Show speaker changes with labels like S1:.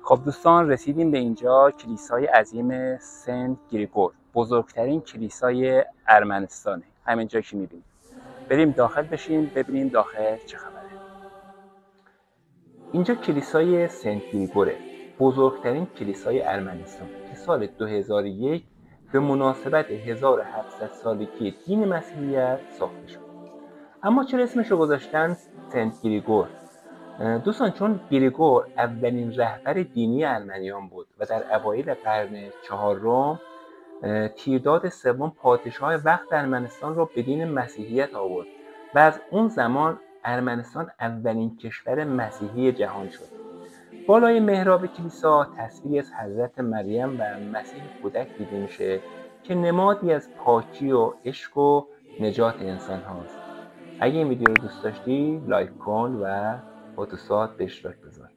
S1: خب دوستان، رسیدیم به اینجا کلیسای عظیم سنت گریگور، بزرگترین کلیسای ارمنستانه. همینجا که میبینیم. بریم داخل بشیم ببینیم داخل چه خبره. اینجا کلیسای سنت گریگوره، بزرگترین کلیسای ارمنستان که سال 2001 به مناسبت 1700 سالگی دین مسیحیت ساخته شد. اما چرا اسمش رو گذاشتن سنت گریگور؟ دوستان، چون گریگور اولین رهبر دینی ارمنیان بود و در اوایل قرن چهارم تیرداد سوم پادشاه وقت ارمنستان را به دین مسیحیت آورد و از اون زمان ارمنستان اولین کشور مسیحی جهان شد. بالای محراب کلیسا تصویری از حضرت مریم و مسیح کودک دیده میشه که نمادی از پاکی و عشق و نجات انسان هاست. اگه این ویدیو رو دوست داشتی لایک کن و با دوستات به اشتراک بذار.